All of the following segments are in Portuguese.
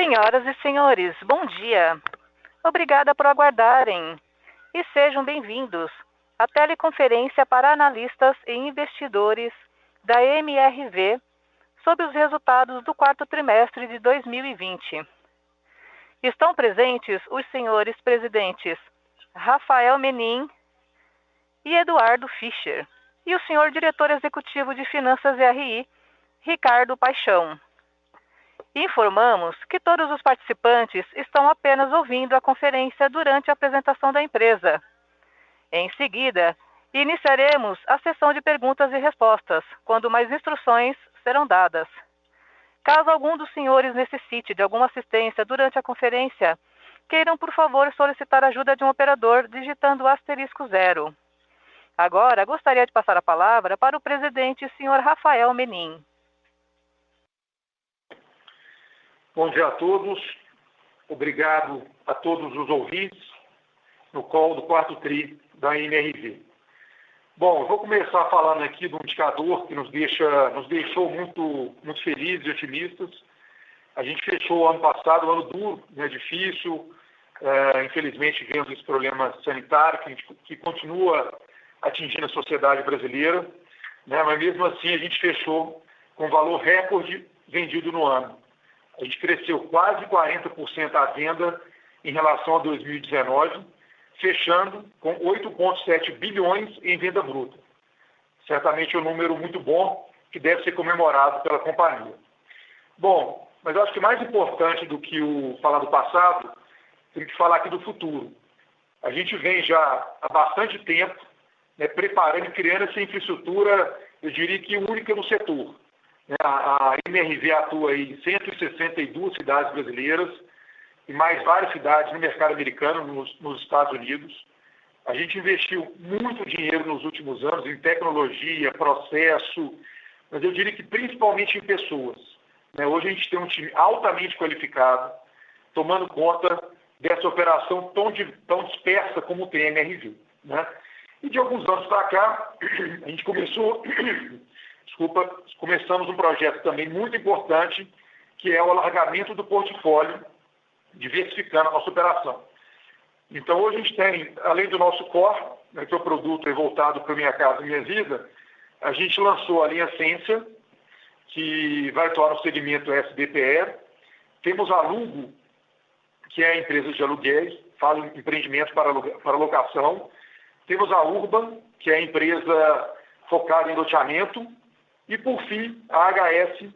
Senhoras e senhores, bom dia. Obrigada por aguardarem e sejam bem-vindos à teleconferência para analistas e investidores da MRV sobre os resultados do quarto trimestre de 2020. Estão presentes os senhores presidentes Rafael Menin e Eduardo Fischer e o senhor diretor executivo de Finanças e RI, Ricardo Paixão. Informamos que todos os participantes estão apenas ouvindo a conferência durante a apresentação da empresa. Em seguida, iniciaremos a sessão de perguntas e respostas, quando mais instruções serão dadas. Caso algum dos senhores necessite de alguma assistência durante a conferência, queiram, por favor, solicitar a ajuda de um operador digitando *0. Agora, gostaria de passar a palavra para o presidente, senhor Rafael Menin. Bom dia a todos. Obrigado a todos os ouvintes no call do quarto TRI da MRV. Bom, eu vou começar falando aqui do indicador que nos deixou muito felizes e otimistas. A gente fechou o ano passado, um ano duro, difícil. Infelizmente, vemos esse problema sanitário que continua atingindo a sociedade brasileira, mas mesmo assim a gente fechou com valor recorde vendido no ano. A gente cresceu quase 40% a venda em relação a 2019, fechando com 8,7 bilhões em venda bruta. Certamente é um número muito bom que deve ser comemorado pela companhia. Bom, mas eu acho que mais importante do que falar do passado, tem que falar aqui do futuro. A gente vem já há bastante tempo preparando e criando essa infraestrutura, eu diria que única no setor. A MRV atua em 162 cidades brasileiras e mais várias cidades no mercado americano, nos Estados Unidos. A gente investiu muito dinheiro nos últimos anos em tecnologia, processo, mas eu diria que principalmente em pessoas. Hoje a gente tem um time altamente qualificado, tomando conta dessa operação tão dispersa como tem a MRV. E de alguns anos para cá, a gente começamos um projeto também muito importante, que é o alargamento do portfólio, diversificando a nossa operação. Então, hoje a gente tem, além do nosso core, que é o produto voltado para Minha Casa Minha Vida, a gente lançou a linha Essência, que vai atuar no segmento SBPE. Temos a Lugo, que é a empresa de aluguéis, faz empreendimento para locação. Temos a Urban, que é a empresa focada em loteamento. E, por fim, a HS,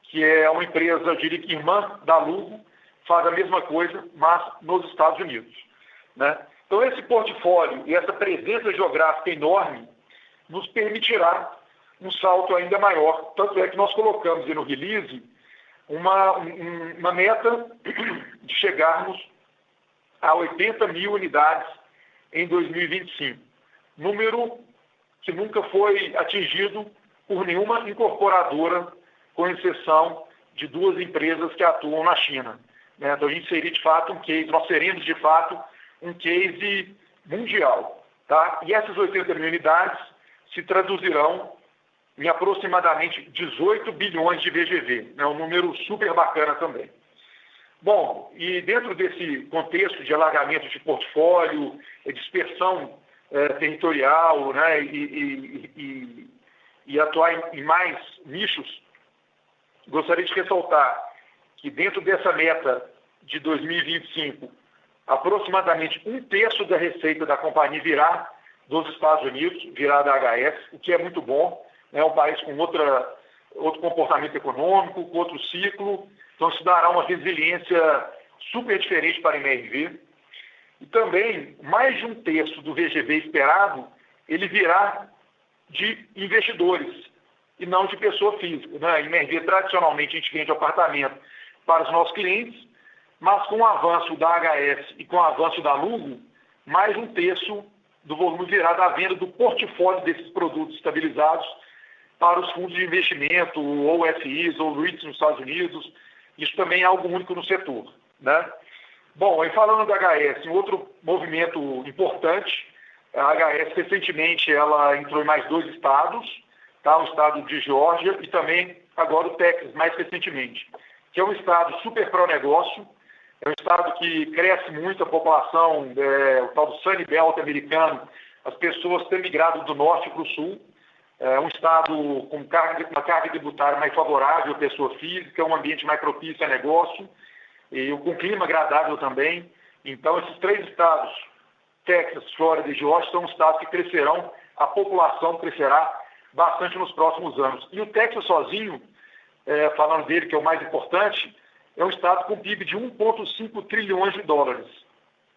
que é uma empresa, eu diria que irmã da Lugo, faz a mesma coisa, mas nos Estados Unidos. Então, esse portfólio e essa presença geográfica enorme nos permitirá um salto ainda maior. Tanto é que nós colocamos no release uma meta de chegarmos a 80 mil unidades em 2025. Número que nunca foi atingido por nenhuma incorporadora, com exceção de 2 empresas que atuam na China. Então a gente seria de fato um case, nós seremos de fato um case mundial. E essas 80 mil unidades se traduzirão em aproximadamente 18 bilhões de VGV. Um número super bacana também. Bom, e dentro desse contexto de alargamento de portfólio, dispersão territorial, e atuar em mais nichos, gostaria de ressaltar que dentro dessa meta de 2025, aproximadamente 1/3 da receita da companhia virá dos Estados Unidos, virá da HS, o que é muito bom. É um país com outro comportamento econômico, com outro ciclo, então isso dará uma resiliência super diferente para a MRV. E também, mais de 1/3 do VGV esperado, ele virá de investidores e não de pessoa física. A MRV, tradicionalmente, a gente vende apartamento para os nossos clientes, mas com o avanço da HS e com o avanço da Lugo, mais de 1/3 do volume virá da venda do portfólio desses produtos estabilizados para os fundos de investimento, ou FIs, ou REITs nos Estados Unidos. Isso também é algo único no setor. Bom, e falando da HS, um outro movimento importante, a HS recentemente ela entrou em mais 2 estados, o estado de Geórgia e também agora o Texas, mais recentemente. que é um estado super pró-negócio, é um estado que cresce muito a população, o tal do Sunny Belt americano, as pessoas têm migrado do norte para o sul. É um estado com uma carga tributária mais favorável à pessoa física, um ambiente mais propício a negócio, e com clima agradável também. Então, esses 3 estados, Texas, Flórida e Geórgia, são estados que crescerão, a população crescerá bastante nos próximos anos. E o Texas sozinho, falando dele, que é o mais importante, é um estado com PIB de 1,5 trilhões de dólares,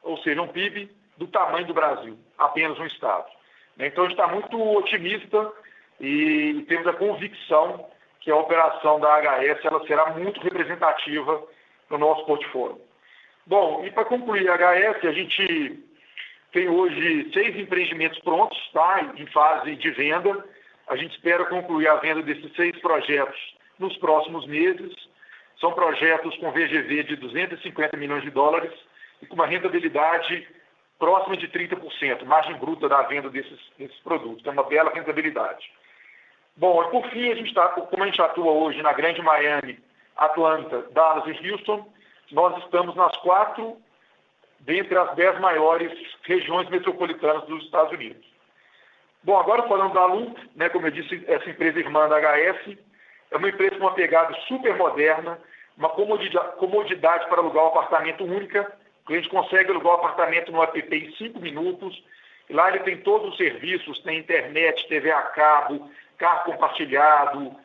ou seja, um PIB do tamanho do Brasil, apenas um estado. Então, a gente está muito otimista e temos a convicção que a operação da HS ela será muito representativa no nosso portfólio. Bom, e para concluir a HS, a gente tem hoje 6 empreendimentos prontos, tá, em fase de venda. A gente espera concluir a venda desses 6 projetos nos próximos meses. São projetos com VGV de 250 milhões de dólares e com uma rentabilidade próxima de 30%, margem bruta da venda desses produtos. É uma bela rentabilidade. Bom, e por fim, como a gente atua hoje na Grande Miami, Atlanta, Dallas e Houston, nós estamos nas 4 dentre as 10 maiores regiões metropolitanas dos Estados Unidos. Bom, agora falando da Loop, como eu disse, essa empresa irmã da HS, é uma empresa com uma pegada super moderna, uma comodidade para alugar um apartamento única. O cliente consegue alugar um apartamento no app em 5 minutos. E lá ele tem todos os serviços, tem internet, TV a cabo, carro compartilhado,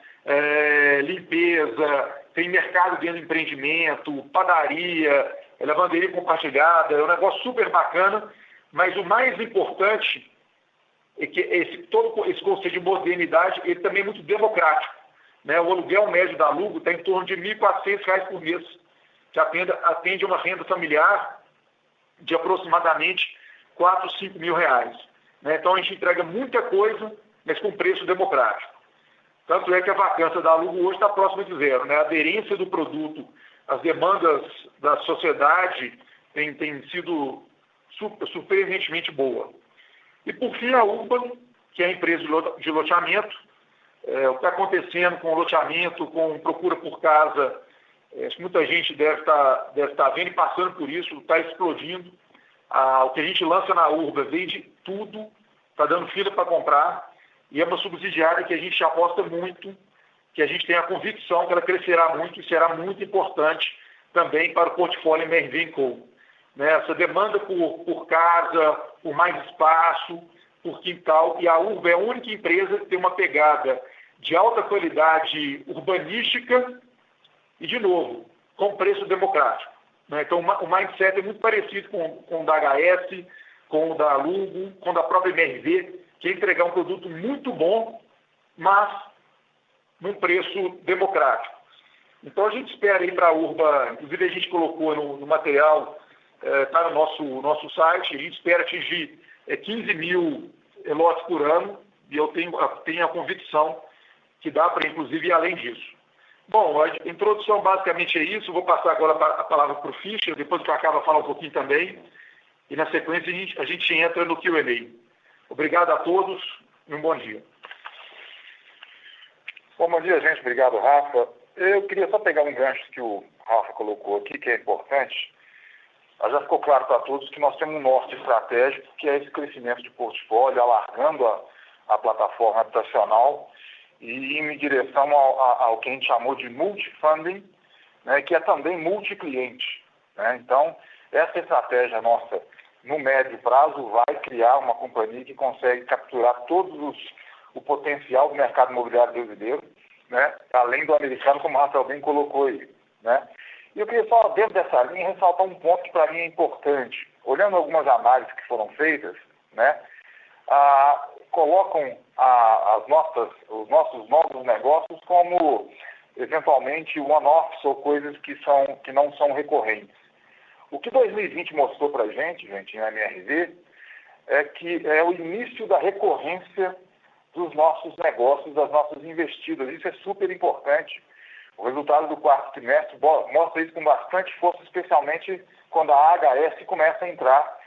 limpeza, tem mercado dentro do empreendimento, padaria, lavanderia compartilhada, é um negócio super bacana, mas o mais importante é que todo esse conceito de modernidade ele também é muito democrático. O aluguel médio da Lugo está em torno de R$ 1.400 por mês, que atende a uma renda familiar de aproximadamente R$ 4, 5 mil reais. Então a gente entrega muita coisa, mas com preço democrático. Tanto é que a vacância da Lugo hoje está próxima de zero. A aderência do produto, as demandas da sociedade tem sido surpreendentemente boa. E por fim a Urban, que é a empresa de loteamento. O que está acontecendo com o loteamento, com procura por casa, muita gente deve estar vendo e passando por isso, está explodindo. O que a gente lança na Urban vende tudo, está dando fila para comprar, e é uma subsidiária que a gente aposta muito, que a gente tem a convicção que ela crescerá muito e será muito importante também para o portfólio MRV & Co. Essa demanda por casa, por mais espaço, por quintal, e a Urban é a única empresa que tem uma pegada de alta qualidade urbanística e, de novo, com preço democrático. Então, o mindset é muito parecido com o da HS, com o da Lugo, com o da própria MRV, que é entregar um produto muito bom, mas num preço democrático. Então, a gente espera ir para a Urban, inclusive a gente colocou no material, está no nosso site, a gente espera atingir 15 mil lotes por ano, e eu tenho a convicção que dá para, inclusive, ir além disso. Bom, a introdução basicamente é isso. Vou passar agora a palavra para o Fischer, depois o Cacá vai falar um pouquinho também. E, na sequência, a gente entra no Q&A. Obrigado a todos e um bom dia. Bom dia, gente. Obrigado, Rafa. Eu queria só pegar um gancho que o Rafa colocou aqui, que é importante. Já ficou claro para todos que nós temos um norte estratégico, que é esse crescimento de portfólio, alargando a plataforma habitacional e indo em direção ao que a gente chamou de multifunding, que é também multicliente. Então, essa estratégia nossa, no médio prazo, vai criar uma companhia que consegue capturar o potencial do mercado imobiliário brasileiro, além do americano, como o Rafael bem colocou aí. E eu queria só, dentro dessa linha, ressaltar um ponto que para mim é importante. Olhando algumas análises que foram feitas, colocam os nossos novos negócios como, eventualmente, one-offs ou coisas que não são recorrentes. O que 2020 mostrou para a gente, em MRV, é que é o início da recorrência dos nossos negócios, das nossas investidas. Isso é super importante. O resultado do quarto trimestre mostra isso com bastante força, especialmente quando a HS começa a entrar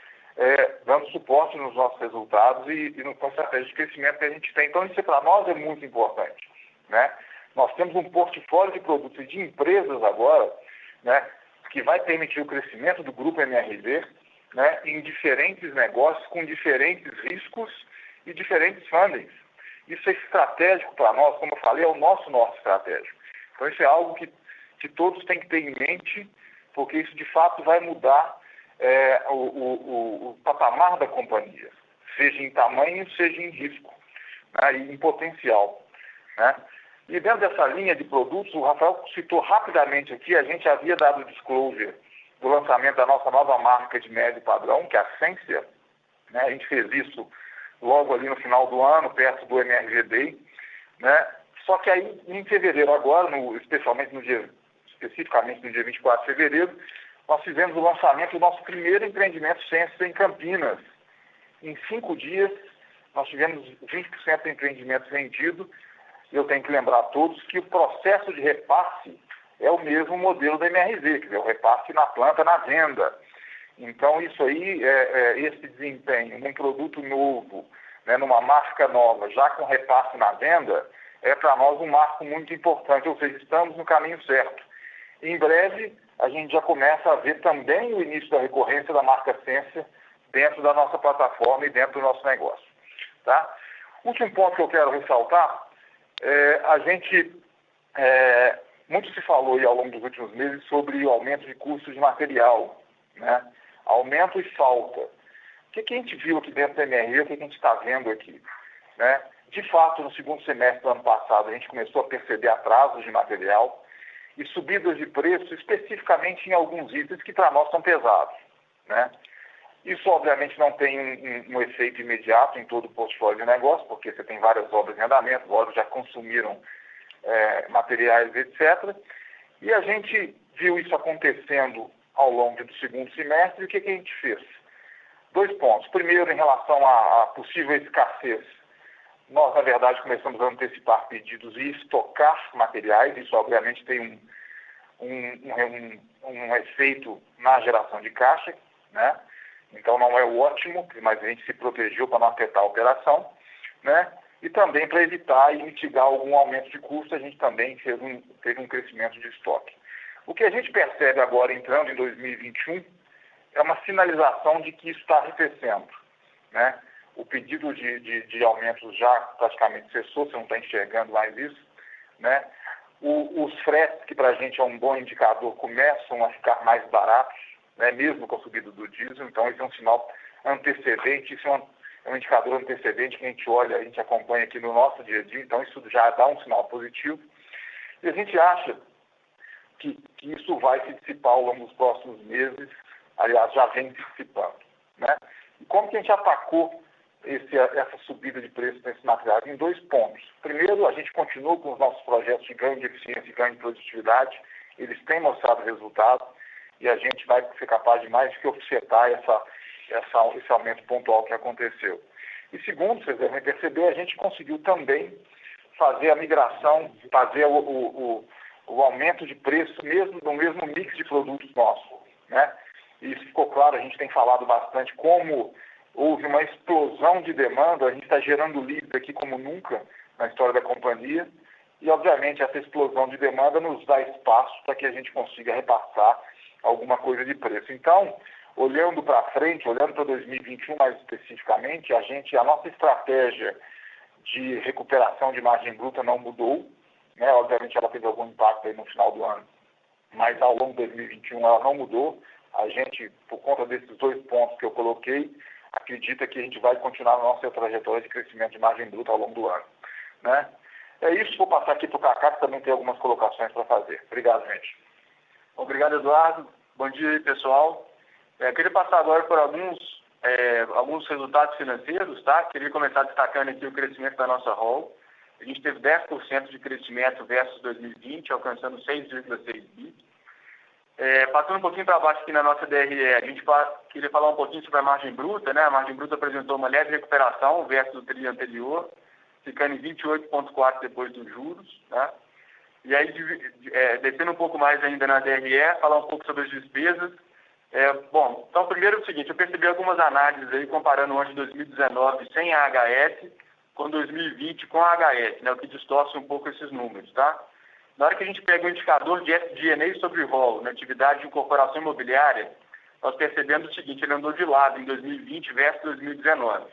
dando suporte nos nossos resultados e no estratégia de crescimento que a gente tem. Então, isso para nós é muito importante. Nós temos um portfólio de produtos e de empresas agora, né, que vai permitir o crescimento do grupo MRV, né, em diferentes negócios, com diferentes riscos e diferentes fundings. Isso é estratégico para nós, como eu falei, é o nosso norte estratégico. Então isso é algo que todos têm que ter em mente, porque isso de fato vai mudar o patamar da companhia, seja em tamanho, seja em risco, né, e em potencial, né? E dentro dessa linha de produtos, o Rafael citou rapidamente aqui, a gente havia dado disclosure do lançamento da nossa nova marca de médio padrão, que é a Sensia, né? A gente fez isso logo ali no final do ano, perto do MRV Day, né? Só que aí, em fevereiro agora, especificamente no dia 24 de fevereiro, nós fizemos o lançamento do nosso primeiro empreendimento Sensia em Campinas. Em 5 dias, nós tivemos 20% do empreendimento vendido. Eu tenho que lembrar a todos que o processo de repasse é o mesmo modelo da MRV, que é o repasse na planta, na venda. Então, isso aí, esse desempenho num produto novo, né, numa marca nova, já com repasse na venda, é para nós um marco muito importante, ou seja, estamos no caminho certo. Em breve, a gente já começa a ver também o início da recorrência da marca Sensia dentro da nossa plataforma e dentro do nosso negócio. Tá? Último ponto que eu quero ressaltar, muito se falou aí ao longo dos últimos meses sobre o aumento de custos de material, né? Aumento e falta. O que a gente viu aqui dentro da MRV, o que a gente está vendo aqui, né? De fato, no segundo semestre do ano passado, a gente começou a perceber atrasos de material e subidas de preço, especificamente em alguns itens que para nós são pesados, né? Isso, obviamente, não tem um efeito imediato em todo o portfólio de negócio, porque você tem várias obras em andamento, obras já consumiram materiais, etc. E a gente viu isso acontecendo ao longo do segundo semestre, e o que a gente fez? 2 pontos. Primeiro, em relação à possível escassez, nós, na verdade, começamos a antecipar pedidos e estocar materiais. Isso, obviamente, tem um efeito na geração de caixa, né? Então, não é o ótimo, mas a gente se protegeu para não afetar a operação, né? E também para evitar e mitigar algum aumento de custo, a gente também teve um crescimento de estoque. O que a gente percebe agora, entrando em 2021, é uma sinalização de que isso está arrefecendo, né? O pedido de aumentos já praticamente cessou, você não está enxergando mais isso, né? Os fretes, que para a gente é um bom indicador, começam a ficar mais baratos, né? Mesmo com a subida do diesel. Então, isso é um sinal antecedente, isso é um indicador antecedente que a gente olha, a gente acompanha aqui no nosso dia a dia. Então, isso já dá um sinal positivo. E a gente acha que isso vai se dissipar ao longo dos próximos meses, aliás, já vem se dissipando, né? E como que a gente atacou essa subida de preço desses materiais? Em 2 pontos. Primeiro, a gente continua com os nossos projetos de ganho de eficiência e ganho de produtividade. Eles têm mostrado resultado e a gente vai ser capaz de mais que offsetar esse aumento pontual que aconteceu. E segundo, vocês devem perceber, a gente conseguiu também fazer a migração, fazer o aumento de preço no mesmo mix de produtos nossos, né? E isso ficou claro, a gente tem falado bastante como houve uma explosão de demanda, a gente está gerando leads aqui como nunca na história da companhia, e obviamente essa explosão de demanda nos dá espaço para que a gente consiga repassar alguma coisa de preço. Então, olhando para frente, olhando para 2021 mais especificamente, a nossa estratégia de recuperação de margem bruta não mudou, né? Obviamente ela teve algum impacto aí no final do ano, mas ao longo de 2021 ela não mudou. A gente, por conta desses 2 pontos que eu coloquei, acredita que a gente vai continuar na nossa trajetória de crescimento de margem bruta ao longo do ano, né? É isso, vou passar aqui para o Cacá, que também tem algumas colocações para fazer. Obrigado, gente. Obrigado, Eduardo. Bom dia aí, pessoal. Queria passar agora por alguns resultados financeiros, tá? Queria começar destacando aqui o crescimento da nossa ROL. A gente teve 10% de crescimento versus 2020, alcançando 6,6 bi. Passando um pouquinho para baixo aqui na nossa DRE, a gente queria falar um pouquinho sobre a margem bruta, né? A margem bruta apresentou uma leve recuperação versus o trimestre anterior, ficando em 28,4 depois dos juros, tá? E aí, descendo um pouco mais ainda na DRE, falar um pouco sobre as despesas. Então, primeiro é o seguinte, eu percebi algumas análises aí comparando o ano de 2019 sem a AHS com 2020 com a HS, né, o que distorce um pouco esses números, tá? Na hora que a gente pega o indicador de SG&A sobre rol na atividade de incorporação imobiliária, nós percebemos o seguinte, ele andou de lado em 2020 versus 2019.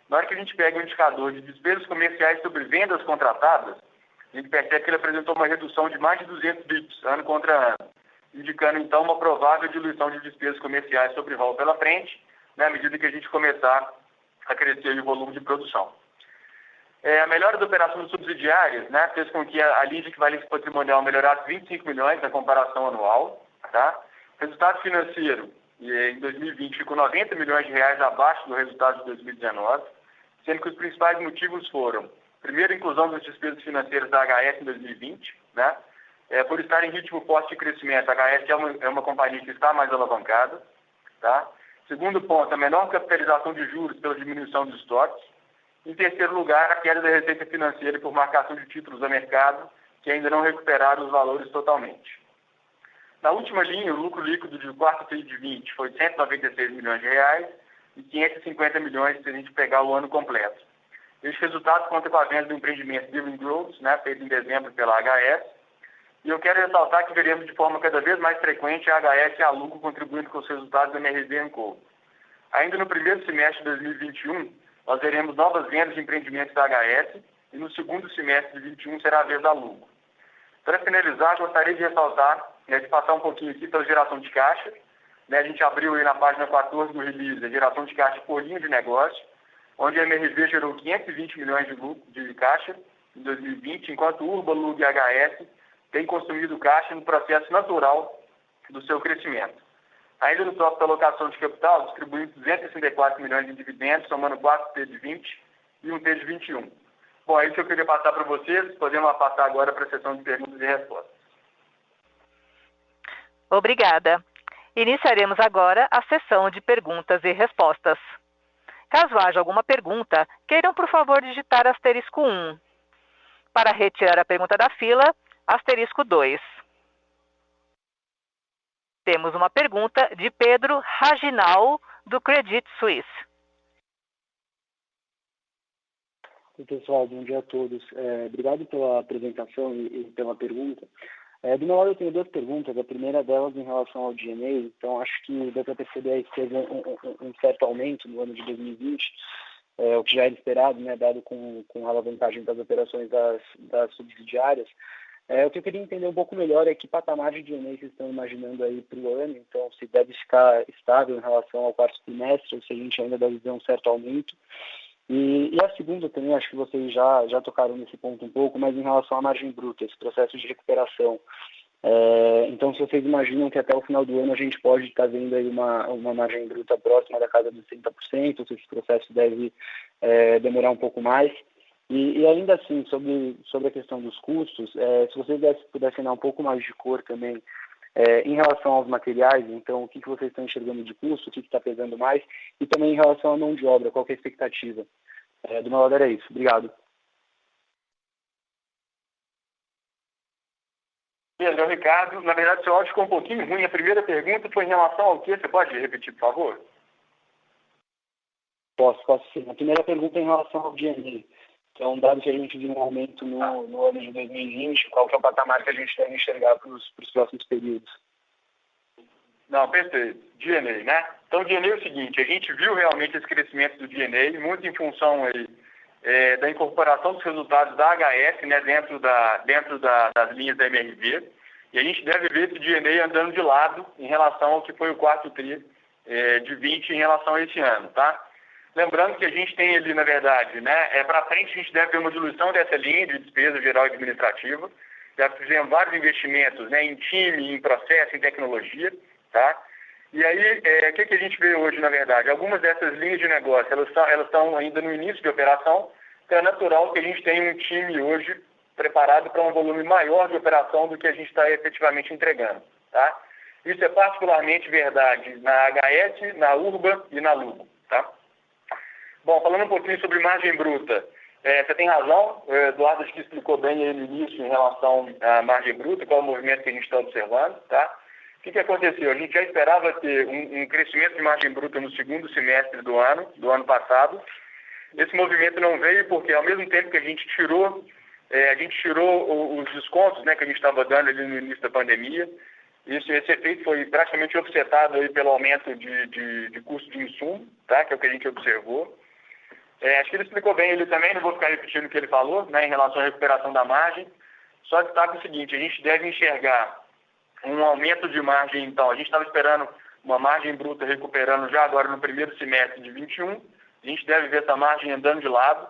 Na hora que a gente pega o indicador de despesas comerciais sobre vendas contratadas, a gente percebe que ele apresentou uma redução de mais de 200 bips, ano contra ano, indicando então uma provável diluição de despesas comerciais sobre rol pela frente, né, à medida que a gente começar a crescer o volume de produção. A melhora da operação subsidiárias, né, fez com que a linha de equivalência patrimonial melhorasse 25 milhões na comparação anual. Tá? Resultado financeiro, em 2020, ficou 90 milhões de reais abaixo do resultado de 2019, sendo que os principais motivos foram, primeiro, a inclusão das despesas financeiras da HS em 2020, né? Por estar em ritmo forte de crescimento, a HS é uma companhia que está mais alavancada. Tá? Segundo ponto, a menor capitalização de juros pela diminuição dos estoques. Em terceiro lugar, a queda da receita financeira por marcação de títulos a mercado, que ainda não recuperaram os valores totalmente. Na última linha, o lucro líquido do quarto TRI de 20 foi 196 milhões de reais e 550 milhões se a gente pegar o ano completo. Este resultado conta com a venda do empreendimento Building Growth, né, feito em dezembro pela HS. E eu quero ressaltar que veremos de forma cada vez mais frequente a HS e a Lugo contribuindo com os resultados da MRV & Co. Ainda no primeiro semestre de 2021, nós veremos novas vendas de empreendimentos da HS e no segundo semestre de 2021 será a vez da Lugo. Para finalizar, gostaria de ressaltar, de passar um pouquinho aqui pela geração de caixa. A gente abriu aí na página 14 do release a geração de caixa por linha de negócio, onde a MRV gerou 520 milhões de caixa em 2020, enquanto Urba, Lugo e HS têm consumido caixa no processo natural do seu crescimento. Ainda no tópico da alocação de capital, distribuímos 264 milhões de dividendos, somando 4 T de 20 e 1 T de 21. Bom, é isso que eu queria passar para vocês. Podemos passar agora para a sessão de perguntas e respostas. Obrigada. Iniciaremos agora a sessão de perguntas e respostas. Caso haja alguma pergunta, queiram, por favor, digitar asterisco 1. Para retirar a pergunta da fila, asterisco 2. Temos uma pergunta de Pedro Raginal, do Credit Suisse. Oi, pessoal, bom dia a todos. Obrigado pela apresentação e pela pergunta. Do meu lado, eu tenho duas perguntas. A primeira delas em relação ao G&A. Então, acho que dá para perceber que teve um certo aumento no ano de 2020, o que já era esperado, né, dado com a alavancagem das operações das subsidiárias. O que eu queria entender um pouco melhor é que patamar de G&A vocês estão imaginando aí para o ano. Então, se deve ficar estável em relação ao quarto trimestre, ou se a gente ainda deve ver um certo aumento. E a segunda também, acho que vocês já tocaram nesse ponto um pouco, mas em relação à margem bruta, esse processo de recuperação. Então, se vocês imaginam que até o final do ano a gente pode estar vendo aí uma margem bruta próxima da casa dos 30%, ou se esse processo deve demorar um pouco mais. E ainda assim, sobre a questão dos custos, se vocês pudessem dar um pouco mais de cor também em relação aos materiais, então o que vocês estão enxergando de custo, o que está pesando mais, e também em relação à mão de obra, qual que é a expectativa? Do meu lado era isso. Obrigado. Pedro, Ricardo, na verdade seu áudio ficou um pouquinho ruim. A primeira pergunta foi em relação ao quê? Você pode repetir, por favor? Posso sim. A primeira pergunta é em relação ao G&A. Então, dado que a gente viu um aumento no ano de 2020, qual que é o patamar que a gente deve enxergar para os próximos períodos? Não, perfeito. G&A, né? Então, G&A é o seguinte, a gente viu realmente esse crescimento do G&A, muito em função aí, da incorporação dos resultados da HS, né, dentro das linhas da MRV, e a gente deve ver esse G&A andando de lado em relação ao que foi o quarto TRI de 20 em relação a esse ano, tá? Lembrando que a gente tem ali, na verdade, né, para frente a gente deve ter uma diluição dessa linha de despesa geral e administrativa. Já fizemos vários investimentos, né, em time, em processo, em tecnologia, tá? E aí, o que a gente vê hoje, na verdade? Algumas dessas linhas de negócio, elas estão ainda no início de operação, então é natural que a gente tenha um time hoje preparado para um volume maior de operação do que a gente está efetivamente entregando, tá? Isso é particularmente verdade na HS, na Urba e na Lugo, tá? Bom, falando um pouquinho sobre margem bruta, você tem razão, o Eduardo acho que explicou bem aí no início em relação à margem bruta, qual é o movimento que a gente está observando, tá? O que aconteceu? A gente já esperava ter um crescimento de margem bruta no segundo semestre do ano passado, esse movimento não veio porque, ao mesmo tempo que a gente tirou os descontos, né, que a gente estava dando ali no início da pandemia, esse efeito foi praticamente offsetado aí pelo aumento de custo de insumo, tá, que é o que a gente observou. Acho que ele explicou bem ele também, não vou ficar repetindo o que ele falou, né, em relação à recuperação da margem. Só destaca o seguinte, a gente deve enxergar um aumento de margem, então, a gente estava esperando uma margem bruta recuperando já agora no primeiro semestre de 21, a gente deve ver essa margem andando de lado.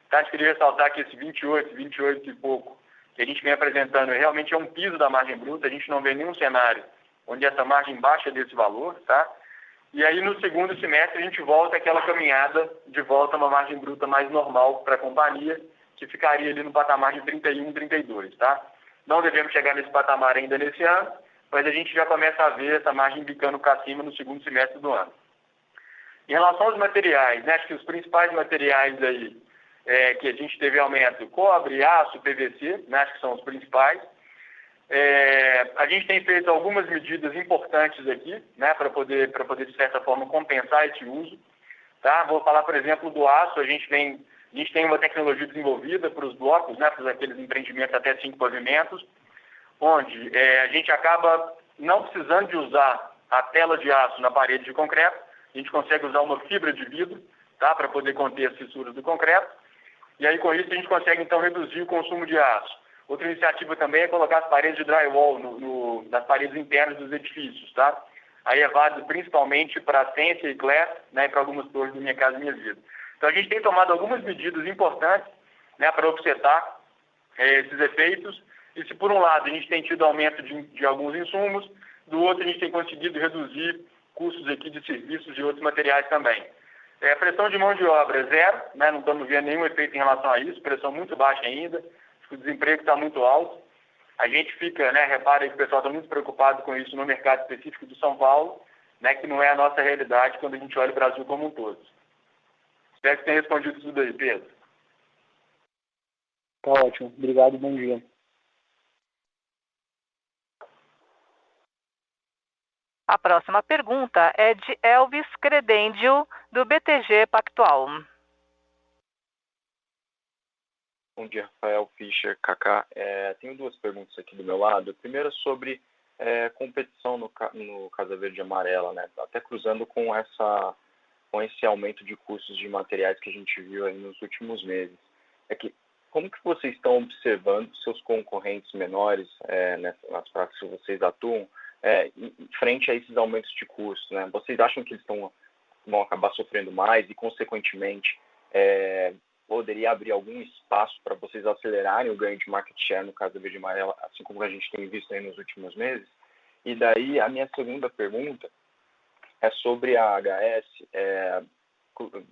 Tá? A gente queria ressaltar que esse 28 e pouco que a gente vem apresentando realmente é um piso da margem bruta, a gente não vê nenhum cenário onde essa margem baixa desse valor, tá? E aí no segundo semestre a gente volta aquela caminhada de volta a uma margem bruta mais normal para a companhia, que ficaria ali no patamar de 31, 32, tá? Não devemos chegar nesse patamar ainda nesse ano, mas a gente já começa a ver essa margem bicando para cima no segundo semestre do ano. Em relação aos materiais, né, acho que os principais materiais aí que a gente teve aumento, cobre, aço, PVC, né, acho que são os principais. A gente tem feito algumas medidas importantes aqui, né, para poder, de certa forma, compensar esse uso. Tá? Vou falar, por exemplo, do aço. A gente tem uma tecnologia desenvolvida para os blocos, né, para aqueles empreendimentos até 5 pavimentos, onde a gente acaba não precisando de usar a tela de aço na parede de concreto, a gente consegue usar uma fibra de vidro, tá, para poder conter as fissuras do concreto, e aí com isso a gente consegue então reduzir o consumo de aço. Outra iniciativa também é colocar as paredes de drywall nas paredes internas dos edifícios, tá? Aí é válido principalmente para a Sensia e Class, né, e para algumas torres do Minha Casa Minha Vida. Então a gente tem tomado algumas medidas importantes, né, para offsetar esses efeitos. E se por um lado a gente tem tido aumento de alguns insumos, do outro a gente tem conseguido reduzir custos aqui de serviços e outros materiais também. A pressão de mão de obra é zero, né, não estamos vendo nenhum efeito em relação a isso, pressão muito baixa ainda, o desemprego está muito alto. A gente fica, né, repara que o pessoal está muito preocupado com isso no mercado específico de São Paulo, né, que não é a nossa realidade quando a gente olha o Brasil como um todo. Espero que tenha respondido tudo aí, Pedro. Tá ótimo. Obrigado e bom dia. A próxima pergunta é de Elvis Credendio, do BTG Pactual. Bom dia, Rafael, Fischer, Kaká. Tenho duas perguntas aqui do meu lado. A primeira sobre competição no Casa Verde e Amarela, né? Até cruzando com esse aumento de custos de materiais que a gente viu aí nos últimos meses. Como que vocês estão observando seus concorrentes menores nas praças que vocês atuam em frente a esses aumentos de custos, né? Vocês acham que eles vão acabar sofrendo mais e, consequentemente, poderia abrir algum espaço para vocês acelerarem o ganho de market share no Casa Verde e Amarela, assim como a gente tem visto aí nos últimos meses? E daí, a minha segunda pergunta é sobre a HS,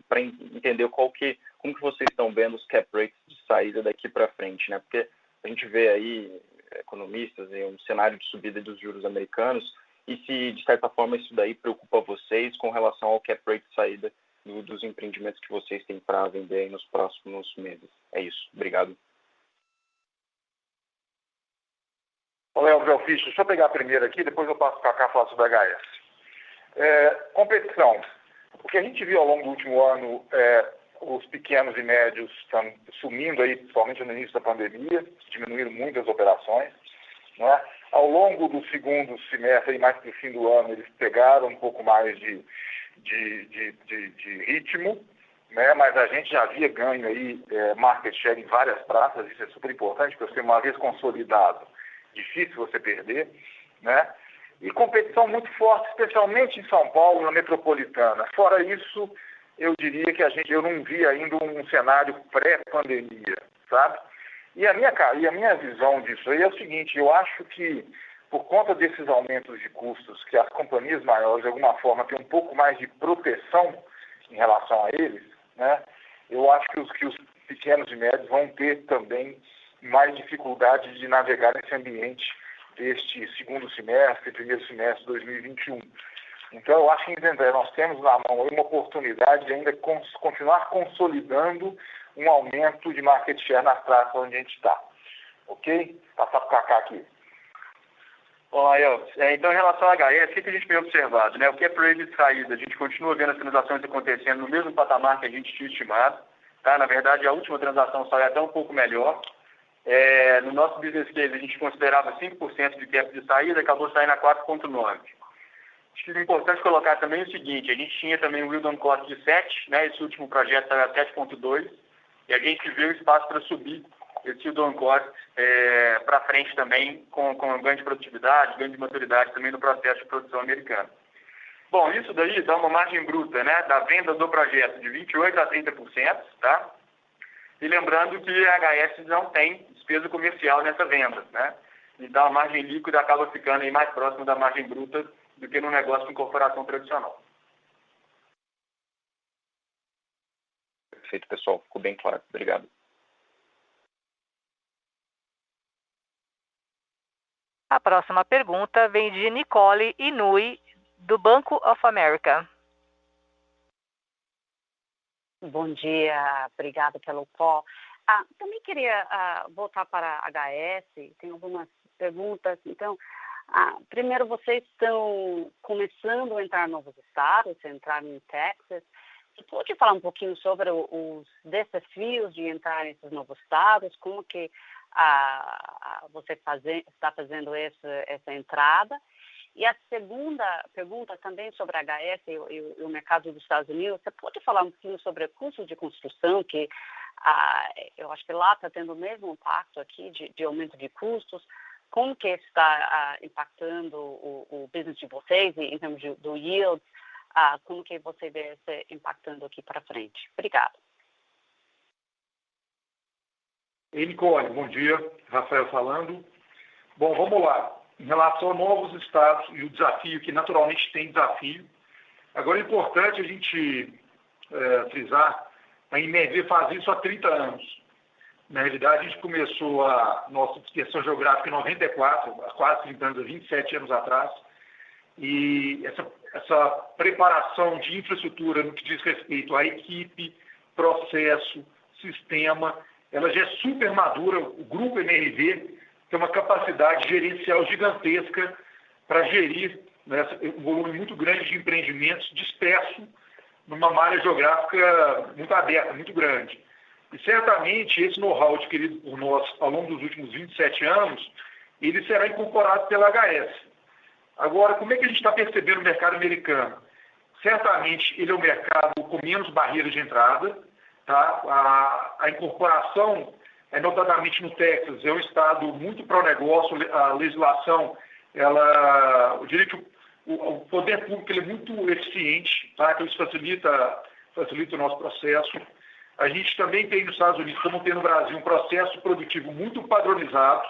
para entender como que vocês estão vendo os cap rates de saída daqui para frente, né? Porque a gente vê aí economistas em um cenário de subida dos juros americanos e se, de certa forma, isso daí preocupa vocês com relação ao cap rate de saída dos empreendimentos que vocês têm para vender aí nos próximos meses. É isso. Obrigado. Olá, Elvis Fischer. Deixa eu pegar a primeira aqui, depois eu passo para cá falar sobre a HS. Competição. O que a gente viu ao longo do último ano, os pequenos e médios estão sumindo aí, principalmente no início da pandemia, diminuíram muito as operações, né? Ao longo do segundo semestre, e mais para o fim do ano, eles pegaram um pouco mais de ritmo, né? Mas a gente já havia ganho aí market share em várias praças, isso é super importante, porque você, uma vez consolidado, difícil você perder, né? E competição muito forte, especialmente em São Paulo, na metropolitana. Fora isso, eu diria que eu não vi ainda um cenário pré-pandemia, sabe? E a minha visão disso aí é o seguinte: eu acho que, por conta desses aumentos de custos, que as companhias maiores, de alguma forma, têm um pouco mais de proteção em relação a eles, né? Eu acho que os pequenos e médios vão ter também mais dificuldade de navegar nesse ambiente deste segundo semestre, primeiro semestre de 2021. Então, eu acho que nós temos na mão uma oportunidade de ainda continuar consolidando um aumento de market share nas praças onde a gente está. Ok? Passar para o Kaká aqui. Olá, Elvis. Então, em relação ao HS, o que a gente tem observado, né? O que é proibido de saída? A gente continua vendo as transações acontecendo no mesmo patamar que a gente tinha estimado. Tá? Na verdade, a última transação saiu até um pouco melhor. No nosso business case, a gente considerava 5% de cap de saída, acabou saindo a 4,9%. Acho que é importante colocar também o seguinte, a gente tinha também um yield on cost de 7, né? Esse último projeto saiu a 7,2%, e a gente viu espaço para subir esse yield on cost para frente também, com ganho de produtividade, ganho de maturidade também no processo de produção americano. Bom, isso daí dá uma margem bruta, né, da venda do projeto de 28% a 30%, tá? E lembrando que a HS não tem despesa comercial nessa venda, né? Então a margem líquida acaba ficando aí mais próxima da margem bruta do que no negócio de incorporação tradicional. Perfeito, pessoal. Ficou bem claro. Obrigado. A próxima pergunta vem de Nicole Inui, do Banco of America. Bom dia, obrigada pelo call. Também queria voltar para a HS, tem algumas perguntas. Então, primeiro, vocês estão começando a entrar em novos estados, entrar em Texas. Você pode falar um pouquinho sobre os desafios de entrar nesses novos estados? Como que você está fazendo essa entrada? E a segunda pergunta também sobre a HS e o mercado dos Estados Unidos. Você pode falar um pouquinho sobre o custo de construção, que eu acho que lá está tendo o mesmo impacto aqui de aumento de custos. Como que está impactando o business de vocês em termos do yield? Como que você vê isso impactando aqui para frente? Obrigada. Ei, Nicole, bom dia. Rafael falando. Bom, vamos lá. Em relação a novos estados e o desafio, que naturalmente tem desafio, agora é importante a gente frisar, a MRV faz isso há 30 anos. Na realidade, a gente começou a nossa dispersão geográfica em 94, há quase 30 anos, há 27 anos atrás, e essa preparação de infraestrutura no que diz respeito à equipe, processo, sistema, ela já é super madura. O grupo MRV tem uma capacidade gerencial gigantesca para gerir, né, um volume muito grande de empreendimentos disperso numa área geográfica muito aberta, muito grande. E certamente esse know-how adquirido por nós ao longo dos últimos 27 anos, ele será incorporado pela HS. Agora, como é que a gente está percebendo o mercado americano? Certamente ele é um mercado com menos barreiras de entrada, tá? A incorporação, notadamente no Texas, é um estado muito pró-negócio, a legislação, eu diria que o poder público ele é muito eficiente, tá? Então isso facilita o nosso processo. A gente também tem nos Estados Unidos, como tem no Brasil, um processo produtivo muito padronizado,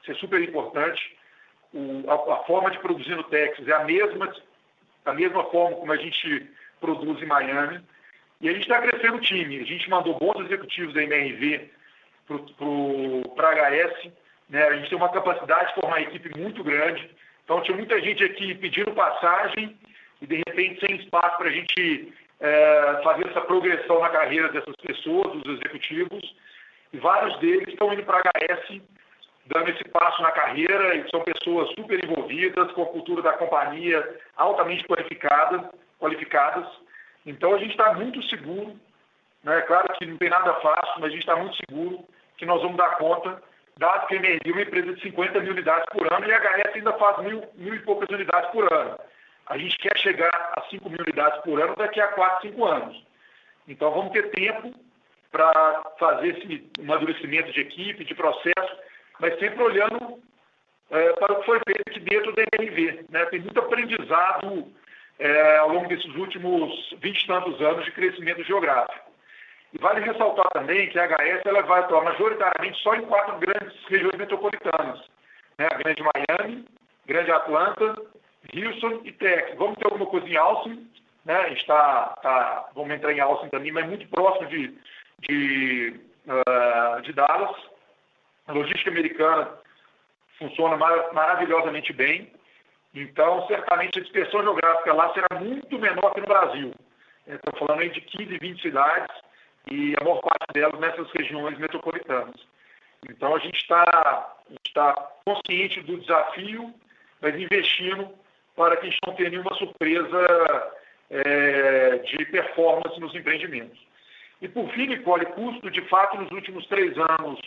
isso é super importante. A forma de produzir no Texas é a mesma forma como a gente produz em Miami. E a gente está crescendo o time. A gente mandou bons executivos da MRV para a HS. Né? A gente tem uma capacidade de formar uma equipe muito grande. Então, tinha muita gente aqui pedindo passagem e, de repente, sem espaço para a gente fazer essa progressão na carreira dessas pessoas, dos executivos. E vários deles estão indo para a HS, dando esse passo na carreira, e são pessoas super envolvidas, com a cultura da companhia altamente qualificadas. Então, a gente está muito seguro, né? Claro que não tem nada fácil, mas a gente está muito seguro que nós vamos dar conta, dado que a MRV é uma empresa de 50 mil unidades por ano e a HS ainda faz mil e poucas unidades por ano. A gente quer chegar a 5 mil unidades por ano daqui a 4, 5 anos. Então, vamos ter tempo para fazer esse amadurecimento de equipe, de processo, mas sempre olhando para o que foi feito aqui dentro da MRV. Né? Tem muito aprendizado ao longo desses últimos 20 e tantos anos de crescimento geográfico. E vale ressaltar também que a HS ela vai atuar majoritariamente só em 4 grandes regiões metropolitanas. Né? A Grande Miami, Grande Atlanta, Houston e Texas. Vamos ter alguma coisa em Austin, né? A gente vamos entrar em Austin também, mas muito próximo de Dallas. A logística americana funciona maravilhosamente bem. Então, certamente, a dispersão geográfica lá será muito menor que no Brasil. Estamos falando aí de 15, 20 cidades e a maior parte delas nessas regiões metropolitanas. Então, a gente está consciente do desafio, mas investindo para que a gente não tenha nenhuma surpresa de performance nos empreendimentos. E por fim, Nicole, custo, de fato, nos últimos 3 anos,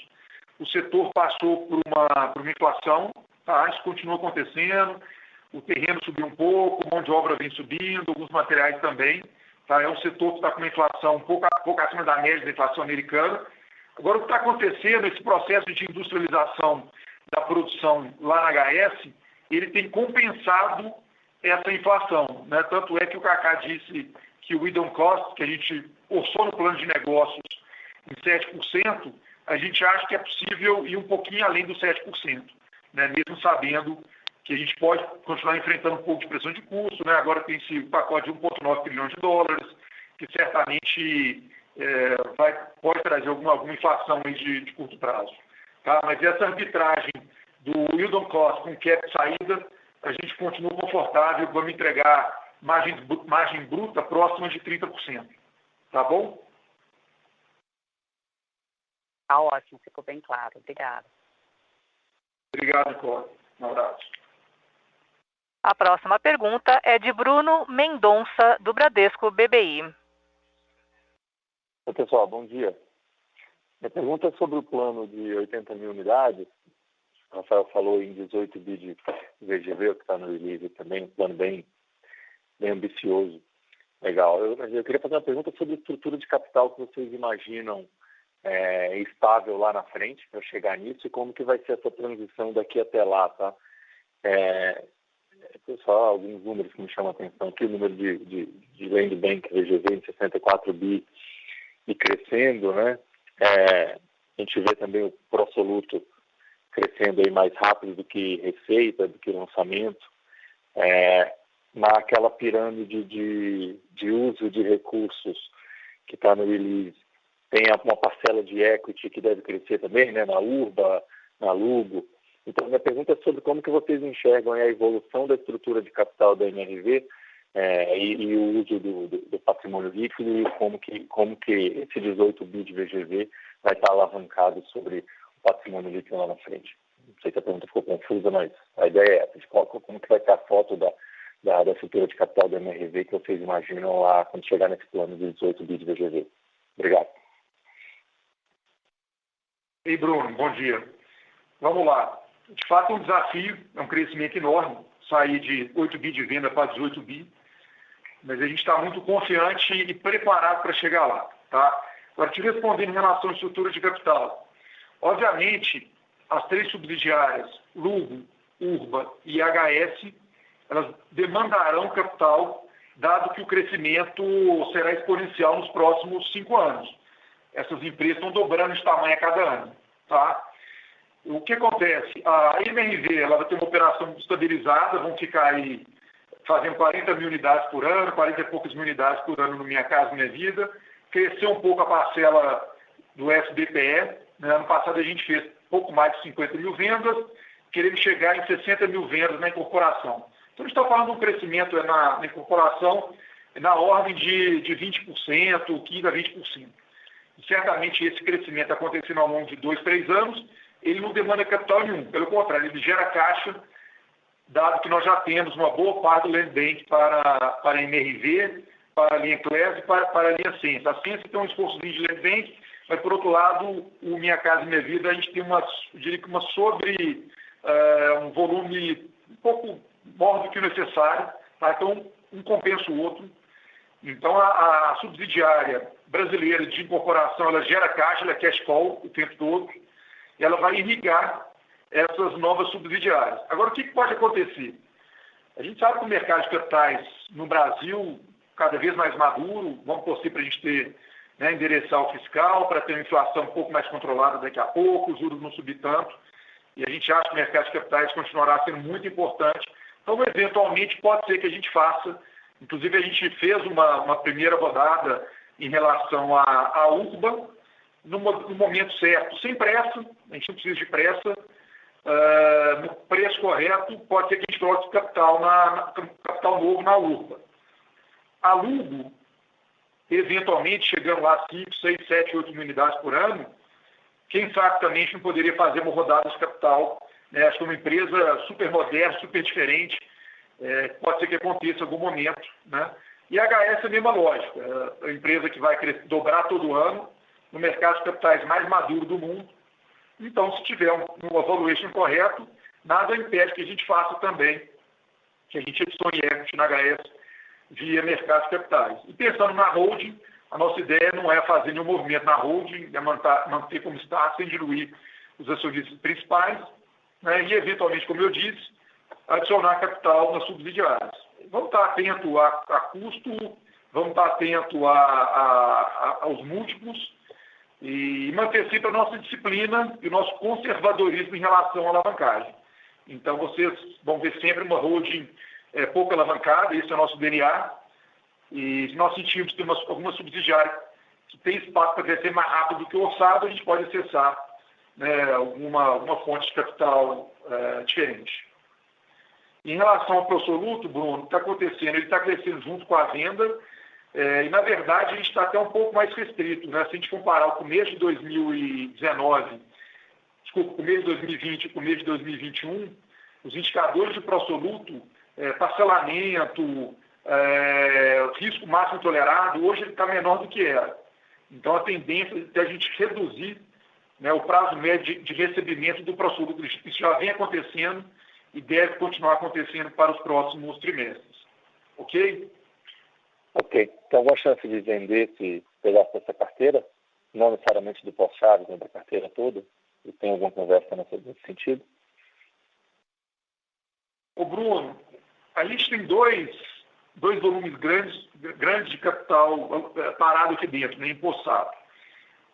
o setor passou por uma inflação, tá? Isso continua acontecendo, o terreno subiu um pouco, a mão de obra vem subindo, alguns materiais também. Tá? É um setor que está com uma inflação um pouco acima da média da inflação americana. Agora, o que está acontecendo, esse processo de industrialização da produção lá na HS, ele tem compensado essa inflação, né? Tanto é que o Kaká disse que o Hidden Cost, que a gente orçou no plano de negócios em 7%, a gente acha que é possível ir um pouquinho além dos 7%, né? Mesmo sabendo que a gente pode continuar enfrentando um pouco de pressão de custo, né? Agora tem esse pacote de 1,9 trilhões de dólares, que certamente pode trazer alguma inflação aí de curto prazo. Tá? Mas essa arbitragem do Hidden Cost com cap de saída, a gente continua confortável, vamos entregar margem bruta próxima de 30%. Tá bom? Tá ótimo, ficou bem claro. Obrigada. Obrigado, Nicole. Um abraço. A próxima pergunta é de Bruno Mendonça, do Bradesco BBI. Oi, pessoal, bom dia. Minha pergunta é sobre o plano de 80 mil unidades. O Rafael falou em 18 bi de VGV, que está no release também, um plano bem ambicioso. Legal. Eu queria fazer uma pergunta sobre a estrutura de capital que vocês imaginam estável lá na frente para chegar nisso e como que vai ser essa transição daqui até lá, tá? Pessoal, alguns números que me chamam a atenção aqui, o número de Land Bank VGV em 64 bi e crescendo, né? A gente vê também o Prosoluto crescendo aí mais rápido do que receita, do que lançamento. Naquela pirâmide de uso de recursos que está no release, tem uma parcela de equity que deve crescer também, né? Na Urba, na Lugo. Então, minha pergunta é sobre como que vocês enxergam a evolução da estrutura de capital da MRV e o uso do patrimônio líquido e como que esse 18 bi de VGV vai estar alavancado sobre o patrimônio líquido lá na frente. Não sei se a pergunta ficou confusa, mas a ideia é essa. Como que vai estar a foto da estrutura de capital da MRV que vocês imaginam lá quando chegar nesse plano de 18 bi de VGV. Obrigado. Ei, Bruno, bom dia. Vamos lá. De fato, é um desafio, é um crescimento enorme, sair de 8 bi de venda para 18 bi, mas a gente está muito confiante e preparado para chegar lá. Tá? Agora, te respondendo em relação à estrutura de capital. Obviamente, as 3 subsidiárias, Lugo, Urba e HS, elas demandarão capital, dado que o crescimento será exponencial nos próximos 5 anos. Essas empresas estão dobrando de tamanho a cada ano. Tá? O que acontece? A MRV ela vai ter uma operação estabilizada, vão ficar aí fazendo 40 mil unidades por ano, 40 e poucas mil unidades por ano no Minha Casa Minha Vida, crescer um pouco a parcela do SBPE. Né? Ano passado a gente fez pouco mais de 50 mil vendas, querendo chegar em 60 mil vendas na incorporação. Então a gente está falando de um crescimento na incorporação na ordem de 20%, 15% a 20%. E certamente esse crescimento acontecendo ao longo de 2, 3 anos, ele não demanda capital nenhum. Pelo contrário, ele gera caixa, dado que nós já temos uma boa parte do Land Bank para a MRV, para a linha Class e para a linha Ciência. A Ciência tem um esforçozinho de Land Bank, mas, por outro lado, o Minha Casa Minha Vida, a gente tem um volume um pouco maior do que o necessário. Tá? Então, um compensa o outro. Então, a subsidiária brasileira de incorporação, ela gera caixa, ela é cash call o tempo todo, e ela vai irrigar essas novas subsidiárias. Agora, o que pode acontecer? A gente sabe que o mercado de capitais no Brasil, cada vez mais maduro, vamos torcer para a gente endereçar o fiscal, para ter uma inflação um pouco mais controlada daqui a pouco, os juros não subir tanto, e a gente acha que o mercado de capitais continuará sendo muito importante. Então, eventualmente, pode ser que a gente faça. Inclusive, a gente fez uma primeira rodada em relação à Urba, no momento certo, sem pressa, a gente não precisa de pressa, no preço correto, pode ser que a gente coloque capital novo na Urba. A Lugo, eventualmente, chegando lá 5, 6, 7, 8 mil unidades por ano, quem sabe também a gente não poderia fazer uma rodada de capital. Né? Acho que é uma empresa super moderna, super diferente, pode ser que aconteça em algum momento, né? E a HS é a mesma lógica, é a empresa que vai dobrar todo ano no mercado de capitais mais maduro do mundo. Então, se tiver um valuation correto, nada impede que a gente faça também, que a gente adicione equity na HS via mercado de capitais. E pensando na holding, a nossa ideia não é fazer nenhum movimento na holding, é manter como está, sem diluir os acionistas principais, né? E, eventualmente, como eu disse, adicionar capital nas subsidiárias. Vamos estar atento a custo, vamos estar atento aos múltiplos e manter sempre a nossa disciplina e o nosso conservadorismo em relação à alavancagem. Então, vocês vão ver sempre uma holding pouco alavancada, esse é o nosso DNA, e se nós sentirmos que tem alguma subsidiária que tem espaço para crescer mais rápido do que o orçado, a gente pode acessar, né, alguma fonte de capital diferente. Em relação ao Prosoluto, Bruno, o que está acontecendo? Ele está crescendo junto com a venda e, na verdade, a gente está até um pouco mais restrito, né? Se a gente comparar o começo de 2019, o começo de 2020 e o começo de 2021, os indicadores de Prosoluto, parcelamento, risco máximo tolerado, hoje ele está menor do que era. Então, a tendência é a gente reduzir, né, o prazo médio de recebimento do Prosoluto. Isso já vem acontecendo e deve continuar acontecendo para os próximos trimestres. Ok? Ok. Então, alguma chance de vender esse pedaço dessa carteira? Não necessariamente do pós-chaves, né, da carteira toda? E tem alguma conversa nesse sentido? Ô Bruno, a gente tem dois volumes grandes de capital parado aqui dentro, né, empossado.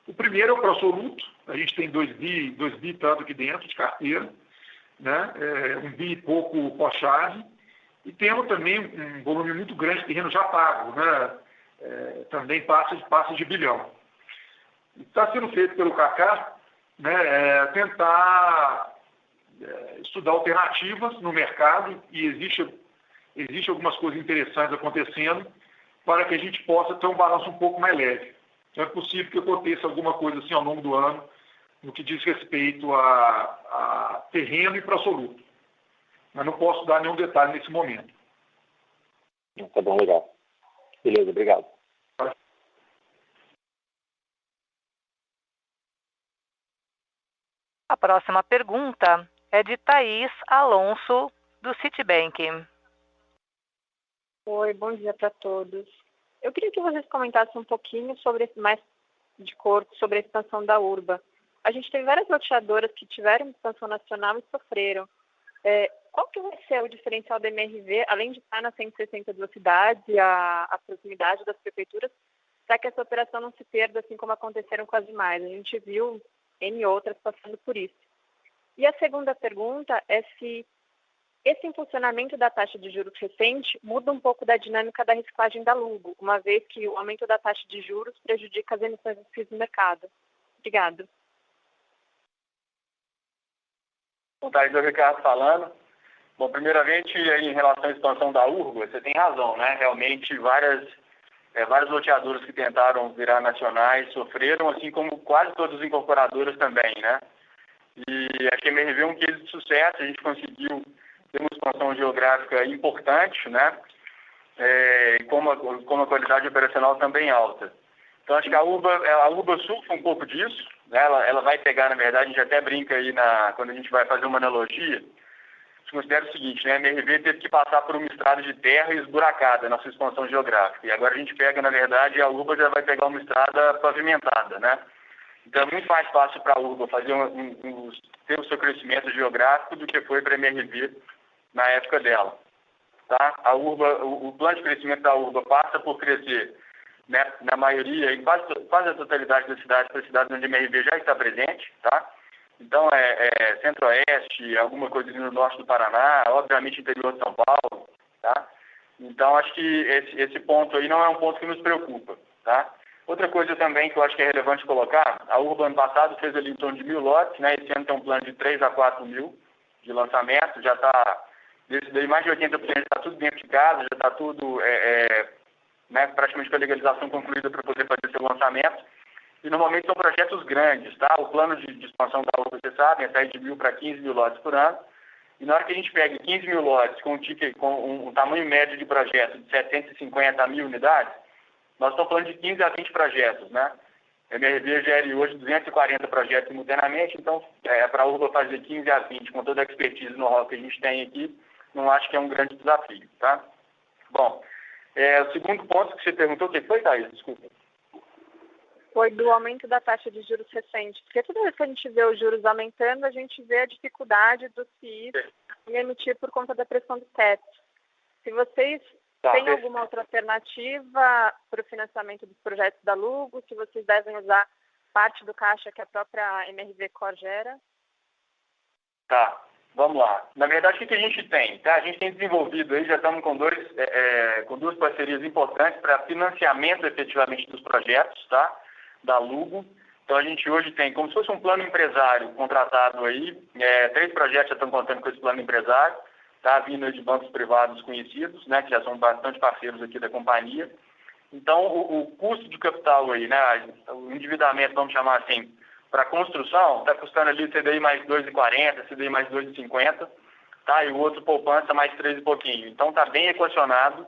O primeiro é o Prosoluto. A gente tem 2 bi tanto aqui dentro de carteira, né? 1 bi e pouco pós-chave, e temos também um volume muito grande de terreno já pago, né? Também passa de bilhão. Está sendo feito pelo Kaká, né? Tentar estudar alternativas no mercado, e existe algumas coisas interessantes acontecendo para que a gente possa ter um balanço um pouco mais leve. Então é possível que aconteça alguma coisa assim ao longo do ano, no que diz respeito a terreno e Prosoluto. Mas não posso dar nenhum detalhe nesse momento. Tá bom, legal. Beleza, obrigado. A próxima pergunta é de Thaís Alonso, do Citibank. Oi, bom dia para todos. Eu queria que vocês comentassem um pouquinho mais de corpo sobre a expansão da Urba. A gente tem várias loteadoras que tiveram expansão nacional e sofreram. Qual que vai ser o diferencial da MRV, além de estar nas 162 cidades e a proximidade das prefeituras, para que essa operação não se perda, assim como aconteceram com as demais? A gente viu N outras passando por isso. E a segunda pergunta é se esse impulsionamento da taxa de juros recente muda um pouco da dinâmica da reciclagem da Lugo, uma vez que o aumento da taxa de juros prejudica as emissões de FIIs no mercado. Obrigado. Tá, o Ricardo falando. Bom, primeiramente, em relação à expansão da Urba, você tem razão, né? Realmente, vários loteadores que tentaram virar nacionais sofreram, assim como quase todas as incorporadoras também, né? E acho que a MRV é um case de sucesso, a gente conseguiu ter uma expansão geográfica importante, né? Com a qualidade operacional também alta. Então, acho que a Urba surfa um pouco disso, né? Ela vai pegar, na verdade, a gente até brinca aí quando a gente vai fazer uma analogia. A gente considera o seguinte, né? A MRV teve que passar por uma estrada de terra esburacada na sua expansão geográfica. E agora a gente pega, na verdade, a Urba já vai pegar uma estrada pavimentada, né? Então é muito mais fácil para a Urba fazer ter o seu crescimento geográfico do que foi para a MRV na época dela. Tá? A Urba, o plano de crescimento da Urba passa por crescer, né, na maioria, em quase a totalidade das cidades, para cidades onde a MRV já está presente, tá? Então, Centro-Oeste, alguma coisa no norte do Paraná, obviamente interior de São Paulo, tá? Então, acho que esse ponto aí não é um ponto que nos preocupa, tá? Outra coisa também que eu acho que é relevante colocar, a Urba ano passado fez ali em torno de 1.000 lotes, né? Esse ano tem um plano de 3 a 4 mil de lançamento, já está, desse daí mais de 80% está tudo dentro de casa, já está tudo, né, praticamente com a legalização concluída para poder fazer seu lançamento. E normalmente são projetos grandes, tá? O plano de expansão da Urba, vocês sabem, é sair de 1.000 para 15 mil lotes por ano. E na hora que a gente pega 15 mil lotes com um tamanho médio de projeto de 750 a 1.000 unidades, nós estamos falando de 15 a 20 projetos, né? A MRV gere hoje 240 projetos simultaneamente, então para a Urba fazer 15 a 20 com toda a expertise no rol que a gente tem aqui, não acho que é um grande desafio, tá? Bom, o segundo ponto que você perguntou, o que foi, Thaís? Desculpa. Foi do aumento da taxa de juros recente. Porque toda vez que a gente vê os juros aumentando, a gente vê a dificuldade dos FIIs em emitir por conta da pressão do teto. Se vocês têm alguma outra alternativa para o financiamento dos projetos da Lugo, se vocês devem usar parte do caixa que a própria MRV Cor gera? Tá, vamos lá. Na verdade, o que a gente tem? Tá? A gente tem desenvolvido aí, já estamos com duas parcerias importantes para financiamento efetivamente dos projetos, tá? Da Lugo. Então a gente hoje tem como se fosse um plano empresário contratado aí, 3 projetos já estão contando com esse plano empresário, tá? Vindo de bancos privados conhecidos, né? Que já são bastante parceiros aqui da companhia. Então o custo de capital aí, né? O endividamento, vamos chamar assim, para construção, está custando ali CDI mais 2,40, CDI mais 2,50, tá? E o outro poupança mais 3 e pouquinho. Então está bem equacionado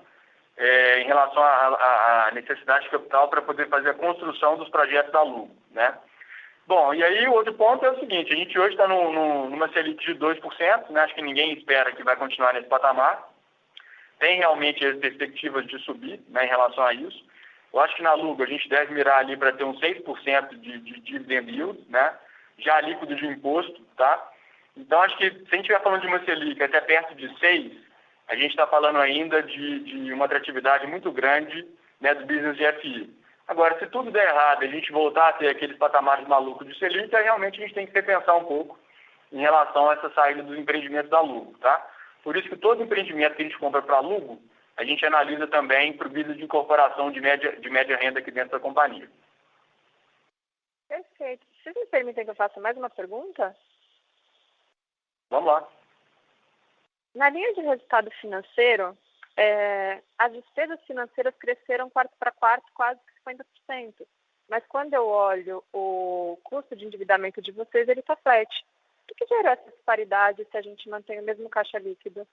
em relação à necessidade de capital para poder fazer a construção dos projetos da Lugo, né? Bom, e aí o outro ponto é o seguinte, a gente hoje está numa Selic de 2%, né? Acho que ninguém espera que vai continuar nesse patamar. Tem realmente as perspectivas de subir, né, em relação a isso. Eu acho que na Lugo a gente deve mirar ali para ter uns 6% de dividend yield, né? Já líquido de imposto, tá? Então acho que se a gente estiver falando de uma Selic até perto de 6%, a gente está falando ainda de uma atratividade muito grande, né, do business de FI. Agora, se tudo der errado e a gente voltar a ter aqueles patamares malucos de Selic, aí realmente a gente tem que repensar um pouco em relação a essa saída dos empreendimentos da Lugo, tá? Por isso que todo empreendimento que a gente compra para a Lugo, a gente analisa também para o business de incorporação de média renda aqui dentro da companhia. Perfeito. Vocês me permitem que eu faça mais uma pergunta? Vamos lá. Na linha de resultado financeiro, as despesas financeiras cresceram quarto para quarto quase 50%. Mas quando eu olho o custo de endividamento de vocês, ele está flat. O que gerou essa disparidade se a gente mantém o mesmo caixa líquido?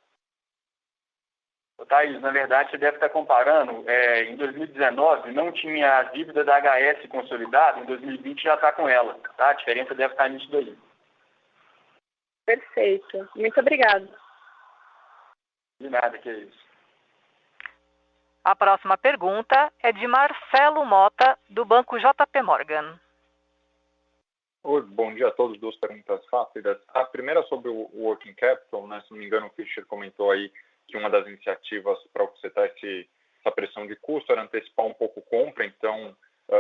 Thaís, na verdade, você deve estar comparando. Em 2019 não tinha a dívida da HS consolidada, em 2020 já está com ela. Tá? A diferença deve estar nisso daí. Perfeito. Muito obrigada. De nada, que é isso. A próxima pergunta é de Marcelo Mota, do Banco JP Morgan. Oi, bom dia a todos. 2 perguntas rápidas. A primeira sobre o Working Capital, né? Se não me engano, o Fischer comentou aí que uma das iniciativas para ofertar essa pressão de custo era antecipar um pouco compra, então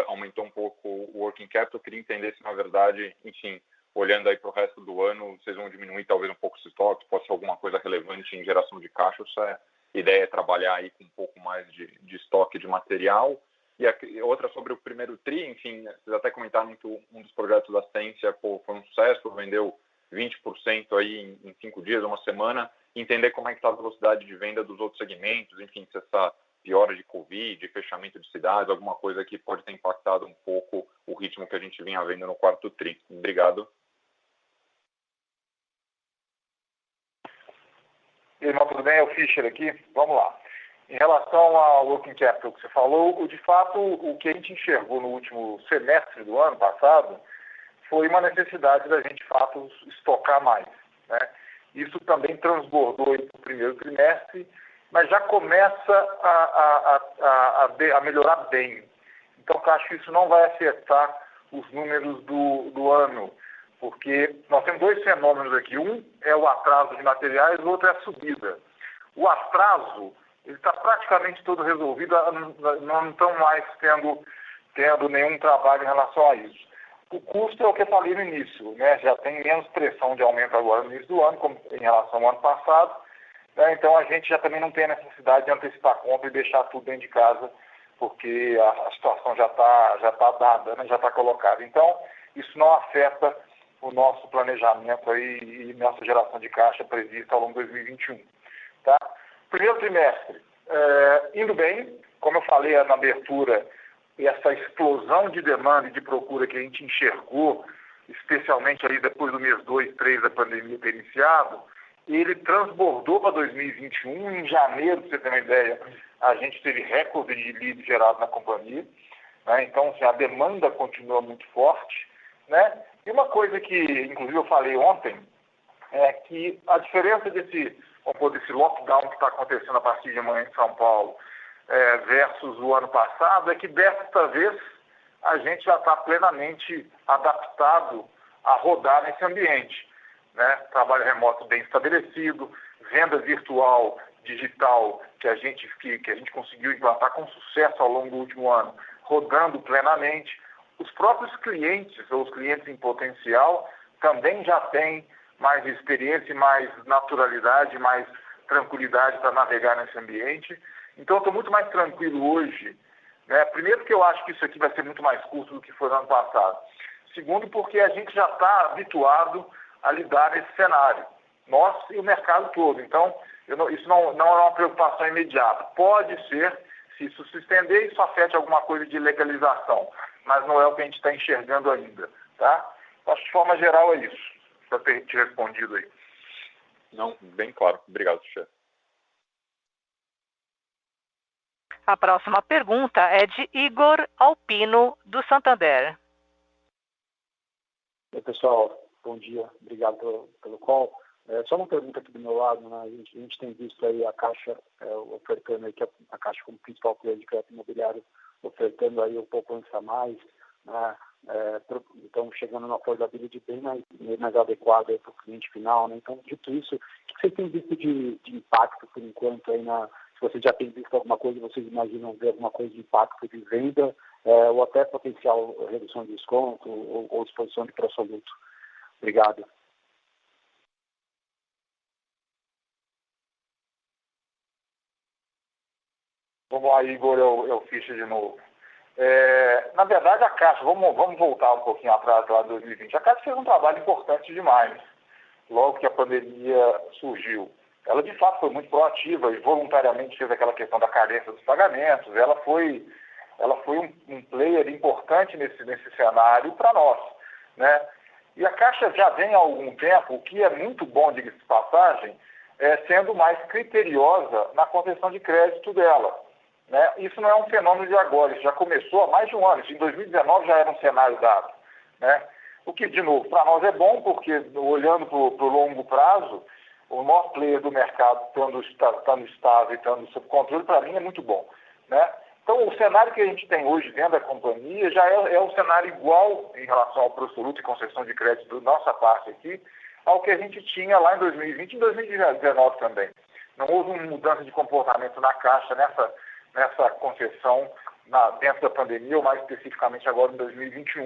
aumentou um pouco o Working Capital. Eu queria entender se, na verdade, enfim, olhando aí para o resto do ano, vocês vão diminuir talvez um pouco os estoques, pode ser alguma coisa relevante em geração de caixa, ou se a ideia é trabalhar aí com um pouco mais de estoque de material. E outra sobre o primeiro TRI, enfim, vocês até comentaram que um dos projetos da Ciência foi um sucesso, vendeu 20% aí em 5 dias, uma semana, entender como é que está a velocidade de venda dos outros segmentos, enfim, se essa piora de Covid, fechamento de cidades, alguma coisa que pode ter impactado um pouco o ritmo que a gente vinha vendo no quarto TRI. Obrigado. E aí, irmão, tudo bem? É o Fischer aqui. Vamos lá. Em relação ao Working Capital que você falou, de fato, o que a gente enxergou no último semestre do ano passado foi uma necessidade da gente, de fato, estocar mais, né? Isso também transbordou para o primeiro trimestre, mas já começa a melhorar bem. Então, eu acho que isso não vai afetar os números do ano, porque nós temos 2 fenômenos aqui. Um é o atraso de materiais, o outro é a subida. O atraso, ele está praticamente todo resolvido, não estão mais tendo nenhum trabalho em relação a isso. O custo é o que eu falei no início, né? Já tem menos pressão de aumento agora no início do ano, como em relação ao ano passado, né? Então a gente já também não tem a necessidade de antecipar a compra e deixar tudo dentro de casa, porque a situação já está dada, né? Já está colocada. Então, isso não afeta o nosso planejamento aí e nossa geração de caixa prevista ao longo de 2021. Tá? Primeiro trimestre, indo bem, como eu falei na abertura, essa explosão de demanda e de procura que a gente enxergou, especialmente ali depois do mês 2, 3 da pandemia ter iniciado, ele transbordou para 2021. Em janeiro, para você ter uma ideia, a gente teve recorde de leads gerados na companhia, né? Então, assim, a demanda continua muito forte, né? E uma coisa que, inclusive, eu falei ontem, é que a diferença desse lockdown que está acontecendo a partir de amanhã em São Paulo versus o ano passado é que desta vez a gente já está plenamente adaptado a rodar nesse ambiente, né? Trabalho remoto bem estabelecido, venda virtual, digital, que a gente conseguiu implantar com sucesso ao longo do último ano, rodando plenamente. Os próprios clientes, ou os clientes em potencial, também já têm mais experiência, mais naturalidade, mais tranquilidade para navegar nesse ambiente. Então, eu estou muito mais tranquilo hoje, né? Primeiro, porque eu acho que isso aqui vai ser muito mais curto do que foi no ano passado. Segundo, porque a gente já está habituado a lidar nesse cenário, nós e o mercado todo. Então, isso não é uma preocupação imediata. Pode ser, se isso se estender, isso afete alguma coisa de legalização, mas não é o que a gente está enxergando ainda, tá? Acho que de forma geral é isso, para ter te respondido aí. Não, bem claro. Obrigado, chefe. A próxima pergunta é de Igor Alpino, do Santander. Oi, pessoal. Bom dia. Obrigado pelo call. Só uma pergunta aqui do meu lado, né? A gente tem visto aí a Caixa ofertando aí, que a Caixa como principal player de crédito imobiliário, ofertando aí um pouco antes a mais, né? Então, chegando numa affordability bem mais adequada para o cliente final, né? Então, dito isso, o que vocês têm visto de impacto, por enquanto, aí se vocês já têm visto alguma coisa, vocês imaginam ver alguma coisa de impacto de venda, ou até potencial redução de desconto, ou exposição de preço absoluto? Obrigado. Vamos lá, Igor, eu Fischer de novo. Na verdade, a Caixa, vamos voltar um pouquinho atrás, lá de 2020. A Caixa fez um trabalho importante demais, logo que a pandemia surgiu. Ela, de fato, foi muito proativa e voluntariamente fez aquela questão da carência dos pagamentos. Ela foi um player importante nesse cenário para nós, né? E a Caixa já vem há algum tempo, o que é muito bom, diga-se de passagem, sendo mais criteriosa na concessão de crédito dela, né? Isso não é um fenômeno de agora, isso já começou há mais de um ano. Isso em 2019 já era um cenário dado, né? O que, de novo, para nós é bom, porque olhando para o longo prazo, o maior player do mercado estando estável e estando sob controle, para mim é muito bom, né? Então, o cenário que a gente tem hoje dentro da companhia já é um cenário igual em relação ao Prosoluto e concessão de crédito da nossa parte aqui, ao que a gente tinha lá em 2020 e em 2019 também. Não houve uma mudança de comportamento na Caixa nessa concessão dentro da pandemia, ou mais especificamente agora em 2021.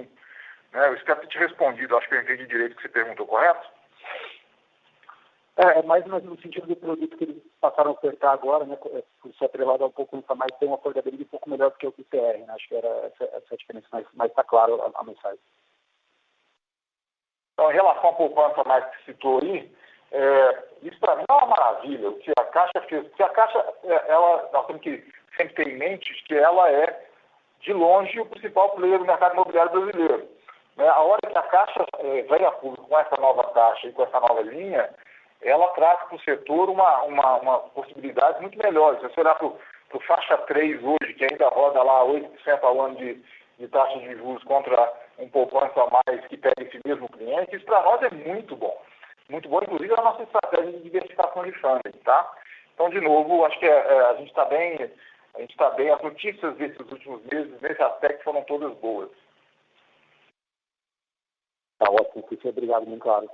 Né? Eu espero ter te respondido, acho que eu entendi direito o que você perguntou, correto? Mais ou menos no sentido do produto que eles passaram a ofertar agora, né, por ser atrelado a um pouco mais, tem uma affordability um pouco melhor do que o IPR, né? Acho que era essa a diferença, mas está claro a mensagem. Então, em relação à poupança mais que citou aí, isso para mim é uma maravilha. O que a Caixa fez, porque a Caixa, nós temos que sempre ter em mente que ela é, de longe, o principal player do mercado imobiliário brasileiro. Né? A hora que a Caixa vem a público com essa nova taxa e com essa nova linha, ela traz para o setor uma possibilidade muito melhor. Se você olhar para o faixa 3 hoje, que ainda roda lá 8% ao ano de taxa de juros contra um poupança a mais que pega esse mesmo cliente, isso para nós é muito bom. Muito bom, inclusive, a nossa estratégia de diversificação de funding, tá? Então, de novo, acho que a gente está bem, as notícias desses últimos meses, nesse aspecto, foram todas boas. Tá ótimo, obrigado, muito claro.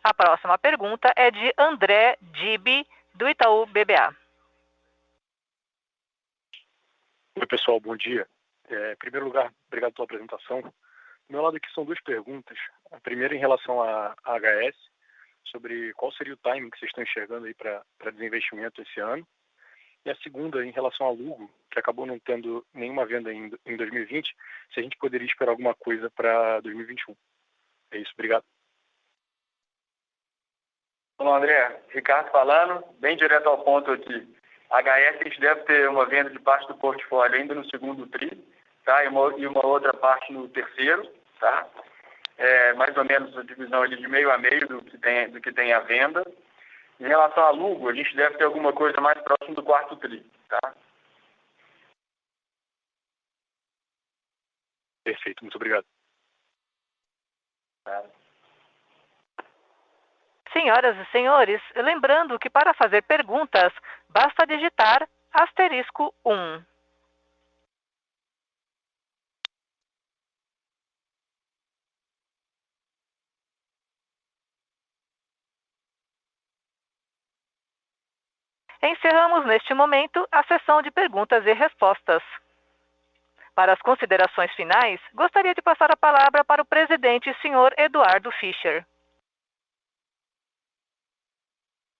A próxima pergunta é de André Dibi, do Itaú BBA. Oi, pessoal, bom dia. Em primeiro lugar, obrigado pela apresentação. Do meu lado aqui são duas perguntas. A primeira em relação à HS, sobre qual seria o timing que vocês estão enxergando aí para desinvestimento esse ano. E a segunda em relação ao Lugo, que acabou não tendo nenhuma venda em 2020, se a gente poderia esperar alguma coisa para 2021. É isso, obrigado. Olá, André. Ricardo falando, bem direto ao ponto aqui. A HS a gente deve ter uma venda de parte do portfólio ainda no segundo tri, tá? E uma outra parte no terceiro, tá? mais ou menos a divisão ali de meio a meio do que tem à venda. Em relação a lucro, a gente deve ter alguma coisa mais próximo do quarto tri, tá? Perfeito, muito obrigado. Senhoras e senhores, lembrando que para fazer perguntas, basta digitar *1. Encerramos neste momento a sessão de perguntas e respostas. Para as considerações finais, gostaria de passar a palavra para o presidente, senhor Eduardo Fischer.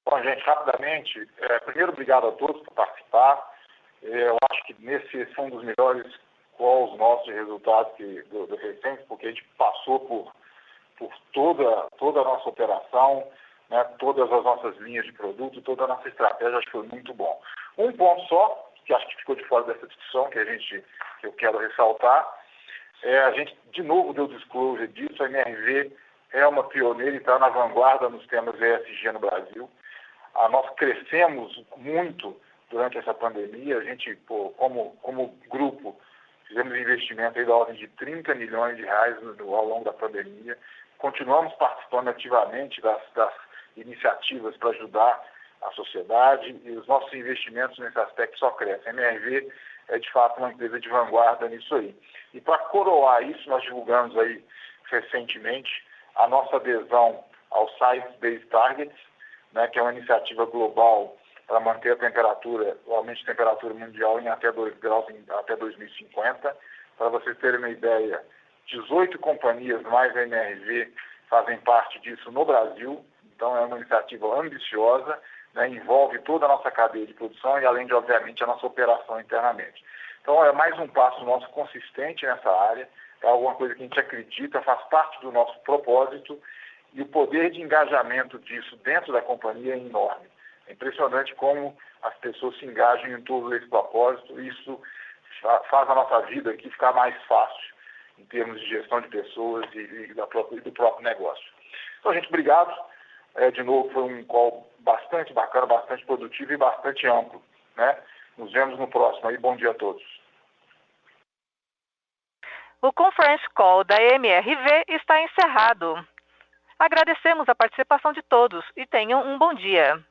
Bom, gente, rapidamente, primeiro, obrigado a todos por participar. Eu acho que nesse são um dos melhores calls nossos de resultados do recente, porque a gente passou por toda a nossa operação, né, todas as nossas linhas de produto, toda a nossa estratégia, acho que foi muito bom. Um ponto só, que acho que ficou de fora dessa discussão, que eu quero ressaltar, a gente de novo deu disclosure disso, a MRV é uma pioneira e está na vanguarda nos temas ESG no Brasil. Nós crescemos muito durante essa pandemia, a gente, como grupo, fizemos investimento aí da ordem de 30 milhões de reais ao longo da pandemia, continuamos participando ativamente das iniciativas para ajudar a sociedade e os nossos investimentos nesse aspecto só crescem. A MRV é, de fato, uma empresa de vanguarda nisso aí. E para coroar isso, nós divulgamos aí recentemente a nossa adesão ao Science Based Targets, né, que é uma iniciativa global para manter o aumento de temperatura mundial em até 2 graus até 2050. Para vocês terem uma ideia, 18 companhias mais a MRV fazem parte disso no Brasil. Então, é uma iniciativa ambiciosa, né, envolve toda a nossa cadeia de produção e, além de, obviamente, a nossa operação internamente. Então, é mais um passo nosso consistente nessa área, é alguma coisa que a gente acredita, faz parte do nosso propósito e o poder de engajamento disso dentro da companhia é enorme. É impressionante como as pessoas se engajam em torno desse propósito e isso faz a nossa vida aqui ficar mais fácil em termos de gestão de pessoas e do próprio negócio. Então, gente, obrigado. De novo, foi um call bastante bacana, bastante produtivo e bastante amplo, né? Nos vemos no próximo aí. Bom dia a todos. O Conference Call da MRV está encerrado. Agradecemos a participação de todos e tenham um bom dia.